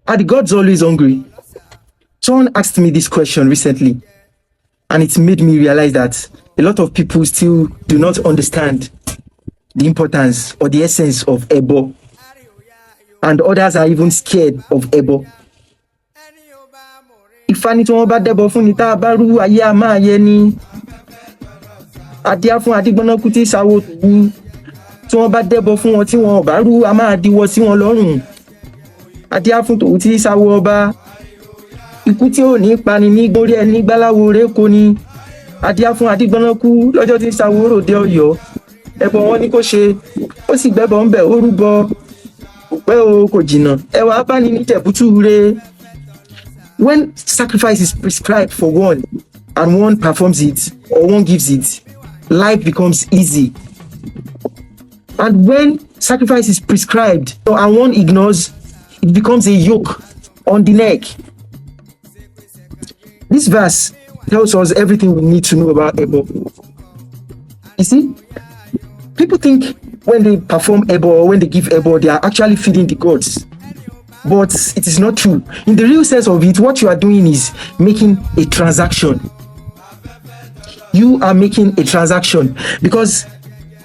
Are the gods always hungry? Someone asked me this question recently, and it made me realize that a lot of people still do not understand the importance or the essence of Ebo, and others are even scared of Ebo. Ìfani tí wọ́n bá dẹ́bọ fún ni tá a bá rú ayé a máa yẹ ni. Adíá fún adigbọ́nàkú tí sáwó tù. Tí wọ́n bá dẹ́bọ fún wọn tí wọn ò bá rú a máa diwọ́ sí wọn lọ́rùn. Adíá fún tòun tí sáwó ọba. Ikú tí ò ní pani ní gbórí ẹni gbáláwo rékò ni. Adíá fún adigbọ́nàkú lọ́jọ́ tí sáwó ròde Ọ̀yọ́. Ẹbọ wọn ní kó ṣe, ó sì gbẹ́bọ ń bẹ̀ ó rúbọ. Kò pẹ́ o kò jìnnà. Ẹwà bá ní níjẹ̀bútú re. When sacrifice is prescribed for one and one performs it or one gives it, life becomes easy. And when sacrifice is prescribed and one ignores, it becomes a yoke on the neck. This verse tells us everything we need to know about Ebo. You see, people think when they perform Ebo or when they give Ebo, they are actually feeding the gods. But it is not true. In the real sense of it, what you are doing is making a transaction. You are making a transaction because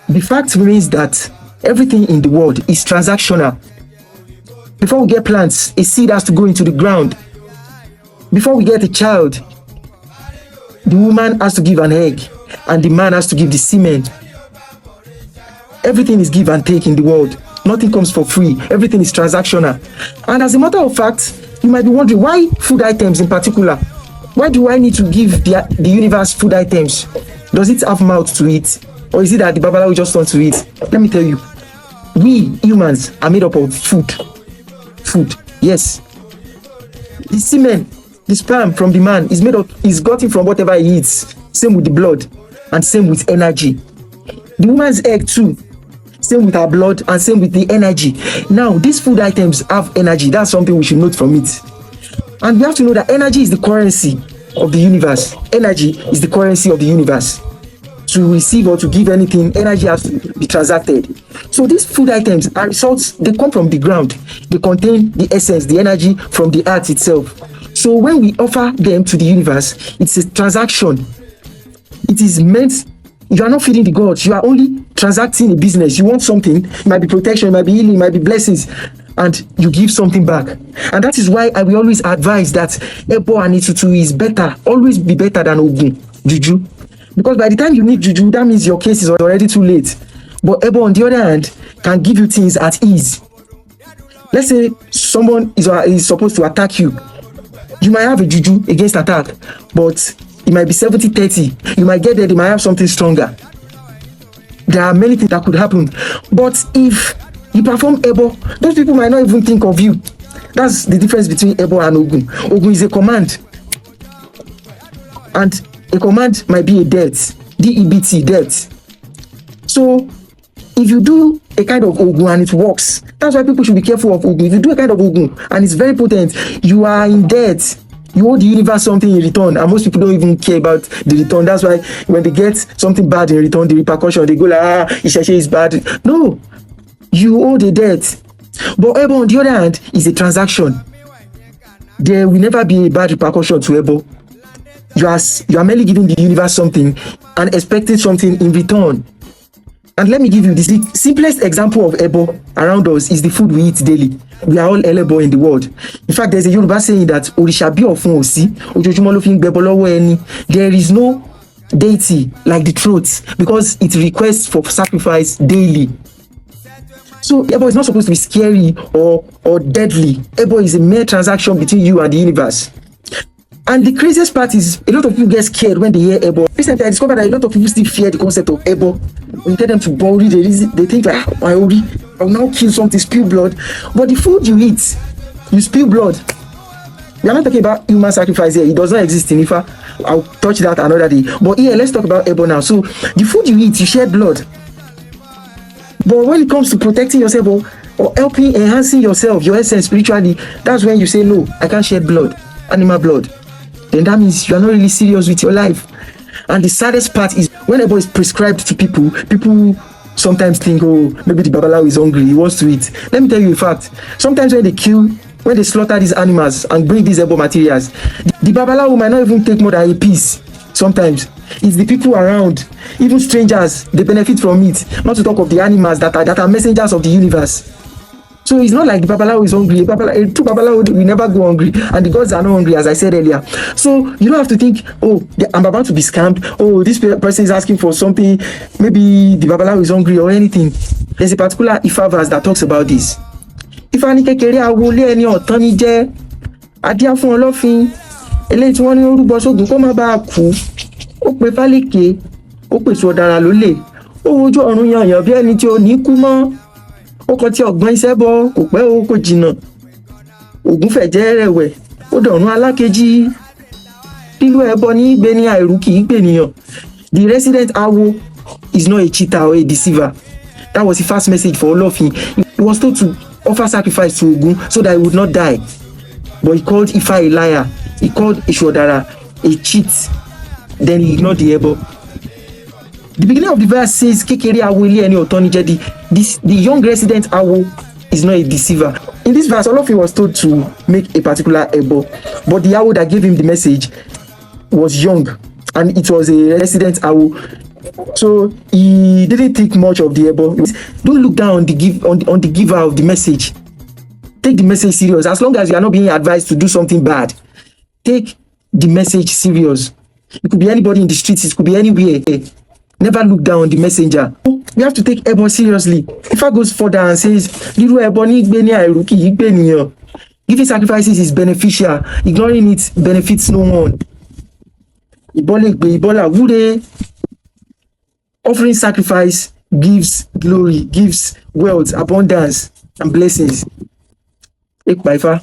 the fact remains that everything in the world is transactional. Before we get plants, a seed has to go into the ground. Before we get a child, the woman has to give an egg and the man has to give the semen. Everything is give and take in the world. Nothing comes for free. Everything is transactional. And as a matter of fact, you might be wondering why food items in particular. Why do I need to give the universe food items? Does it have mouth to eat? Or is it that the Babalawo just want to eat? Let me tell you. We humans are made up of food. Food. Yes. The semen, the sperm from the man is gotten from whatever he eats. Same with the blood and same with energy. The woman's egg too. Same with our blood and same with the energy. Now, these food items have energy. That's something we should note from it. And we have to know that energy is the currency of the universe. Energy is the currency of the universe. To receive or to give anything, energy has to be transacted. So these food items are results, they come from the ground. They contain the essence, the energy from the earth itself. So when we offer them to the universe, it's a transaction. It is meant. You are not feeding the gods. You are only transacting a business. You want something. It might be protection, it might be healing, it might be blessings. And you give something back. And that is why I will always advise that Ebo and Itutu is better. Always be better than Ogun, Juju. Because by the time you need Juju, that means your case is already too late. But Ebo, on the other hand, can give you things at ease. Let's say someone is supposed to attack you. You might have a Juju against attack, but it might be 70-30. You might get there, they might have something stronger. There are many things that could happen. But if you perform Ebo, those people might not even think of you. That's the difference between Ebo and Ogun. Ogun is a command. And a command might be a debt. DEBT, debt. So if you do a kind of Ogun and it works, that's why people should be careful of Ogun. If you do a kind of Ogun and it's very potent, you are in debt. You owe the universe something in return, and most people don't even care about the return. That's why when they get something bad in return, the repercussion, they go like, Isese is bad. No, you owe the debt. But Ebo, on the other hand, is a transaction. There will never be a bad repercussion to Ebo. You are merely giving the universe something and expecting something in return. And let me give you the simplest example of Ebo around us is the food we eat daily. We are all Elebo in the world. In fact, there's a Yoruba saying that Orisha bi ofun osi, ojoojúmọ́ ló fi ń gbẹbọ lọ́wọ́ ẹni. There is no deity like the truth because it requests for sacrifice daily. So Ebo is not supposed to be scary or deadly. Ebo is a mere transaction between you and the universe. And the craziest part is a lot of people get scared when they hear Ebo. Recently, I discovered that a lot of people still fear the concept of Ebo. When you tell them to bury, they think like, my Ori, I'll now kill something, spill blood. But the food you eat, you spill blood. We are not talking about human sacrifice here. It does not exist in Ifa. I'll touch that another day. But here, let's talk about Ebo now. So the food you eat, you shed blood. But when it comes to protecting yourself or helping, enhancing yourself, your essence spiritually, that's when you say, no, I can't shed blood, animal blood. Then that means you are not really serious with your life. And the saddest part is when Ebo is prescribed to people, people sometimes think, oh, maybe the Babalawo is hungry, he wants to eat. Let me tell you a fact. Sometimes when they kill when they slaughter these animals and bring these Ebo materials, the Babalawo might not even take more than a piece. Sometimes it's the people around, even strangers, they benefit from it. Not to talk of the animals that are messengers of the universe. So it's not like the Babalawo is hungry. A true Babalawo will never go hungry, and the gods are not hungry, as I said earlier. So you don't have to think, oh, I'm about to be scammed. Oh, this person is asking for something. Maybe the Babalawo is hungry or anything. There's a particular Ifa verse that talks about this. Ifá ní kékeré awolé ẹni ọ̀tán ní jẹ́, adíá fún ọlọ́fin, eléyìí tí wọ́n ní orúbọ sógun kó má bàa kú, ó pe fálékè, ó pèsè ọ̀dàrà lólè, ó wojú ọ̀run yànyàn bí ẹni tí ò ní kú mọ́, ó kọ tí ọ̀gbọ́n iṣẹ́ bọ́, kò pẹ́ o kò jìnnà, ògún fẹ̀jẹ́ rẹ̀wẹ̀, ó dọ̀run alákejì, lílú ẹbọ ní gbé ní àìrú kì í gbè nìyàn. The resident Awo is not a cheater or a deceiver. That was the first message for Olofin. He was told to offer sacrifice to Ogun so that he would not die. But he called Ifa a liar. He called Ishodara a cheat. Then he ignored the Ebo. The beginning of the verse says, Kekere Awo ile eni ọ̀tán ní jẹ́. The young resident Awo is not a deceiver. In this verse, Olofin was told to make a particular Ebo. But the Awo that gave him the message was young. And it was a resident Awo. So he didn't think much of the Ebo. Don't look down on the giver of the message. Take the message serious. As long as you are not being advised to do something bad, take the message serious. It could be anybody in the streets. It could be anywhere. Never look down on the messenger. We have to take Ebo seriously. If I goes further and says, giving sacrifices is beneficial. Ignoring it benefits no one. Offering sacrifice gives glory, gives wealth, abundance, and blessings. Ek Baifa.